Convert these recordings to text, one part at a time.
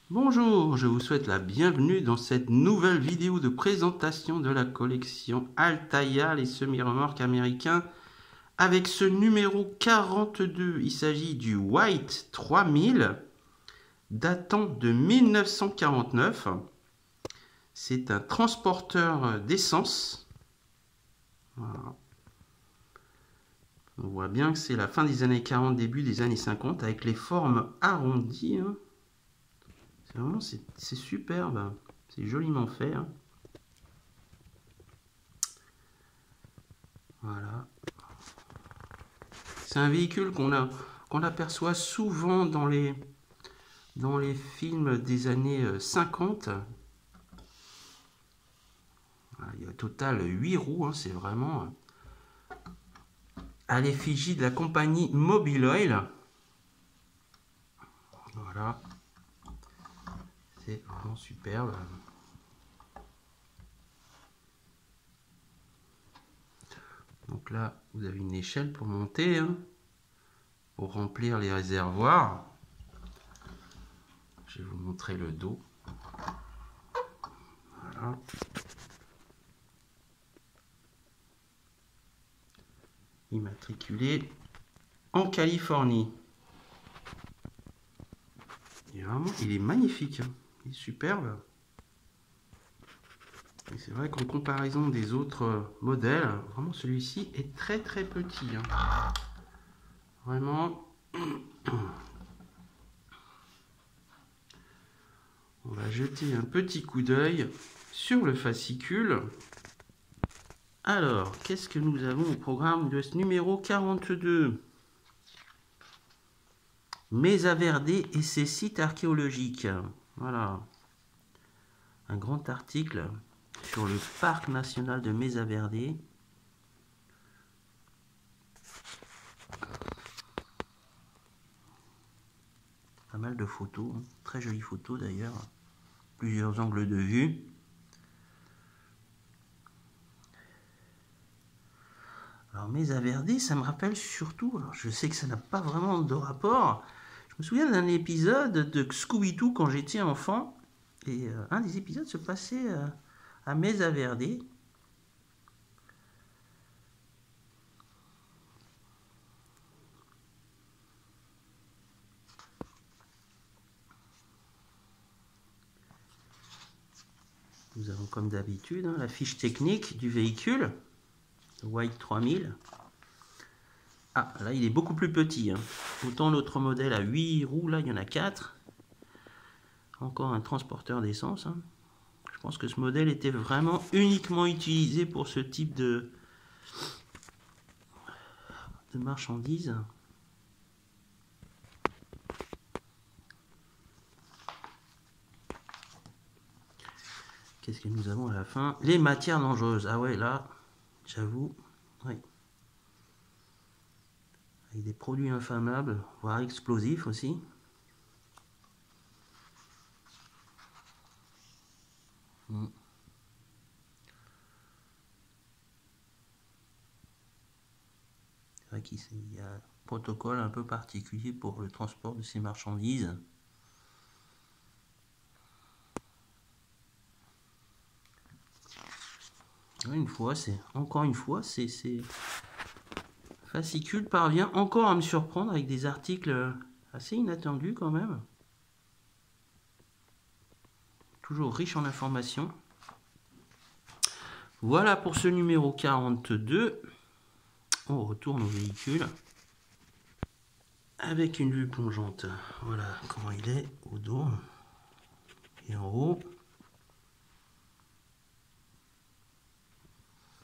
Bonjour, je vous souhaite la bienvenue dans cette nouvelle vidéo de présentation de la collection Altaïa, les semi-remorques américains, avec ce numéro 42. Il s'agit du White 3000, datant de 1949. C'est un transporteur d'essence. Voilà. On voit bien que c'est la fin des années 40, début des années 50, avec les formes arrondies. C'est vraiment, c'est superbe, c'est joliment fait. Voilà. C'est un véhicule qu'on aperçoit souvent dans les films des années 50. Il y a au total 8 roues, c'est vraiment à l'effigie de la compagnie Mobil Oil. Voilà. C'est vraiment superbe. Donc là, vous avez une échelle pour monter, pour remplir les réservoirs. Je vais vous montrer le dos. Voilà. Immatriculé en Californie. Et vraiment, il est magnifique. Il est superbe. Et c'est vrai qu'en comparaison des autres modèles, vraiment celui-ci est très très petit. Vraiment. On va jeter un petit coup d'œil sur le fascicule. Alors, qu'est-ce que nous avons au programme de ce numéro 42? Mesa-Verde et ses sites archéologiques. Voilà. Un grand article sur le parc national de Mesa-Verde. Pas mal de photos, très jolies photos d'ailleurs. Plusieurs angles de vue. Alors Mesa-Verde, ça me rappelle surtout, alors je sais que ça n'a pas vraiment de rapport, je me souviens d'un épisode de Scooby-Doo quand j'étais enfant, et un des épisodes se passait à Mesa-Verde. Nous avons comme d'habitude la fiche technique du véhicule, le White 3000. Ah, là il est beaucoup plus petit. Autant l'autre modèle a 8 roues, là il y en a 4. Encore un transporteur d'essence. Je pense que ce modèle était vraiment uniquement utilisé pour ce type de marchandises. Qu'est-ce que nous avons à la fin? Les matières dangereuses. Ah ouais, là, j'avoue, oui. Avec des produits inflammables, voire explosifs aussi. C'est vrai qu'il y a un protocole un peu particulier pour le transport de ces marchandises. Encore une fois, c'est fascicule parvient encore à me surprendre avec des articles assez inattendus quand même. Toujours riche en informations. Voilà pour ce numéro 42. On retourne au véhicule avec une vue plongeante. Voilà comment il est au dos et en haut.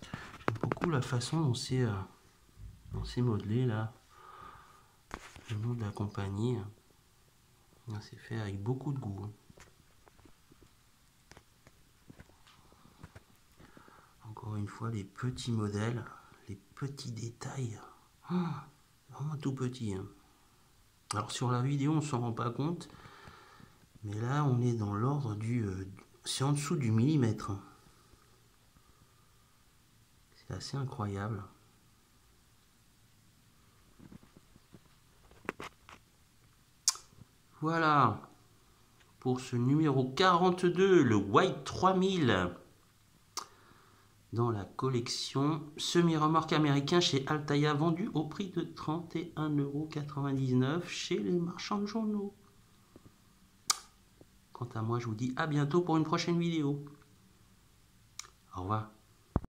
J'aime beaucoup la façon dont c'est modelé là. Le nom de la compagnie. C'est fait avec beaucoup de goût. Encore une fois, les petits modèles, les petits détails. Vraiment tout petit. Alors sur la vidéo, on ne s'en rend pas compte. Mais là, on est dans l'ordre du... c'est en dessous du millimètre. C'est assez incroyable. Voilà. pour ce numéro 42, le White 3000. Dans la collection semi-remorque américain chez Altaïa, vendu au prix de 31,99 € chez les marchands de journaux. Quant à moi, je vous dis à bientôt pour une prochaine vidéo. Au revoir.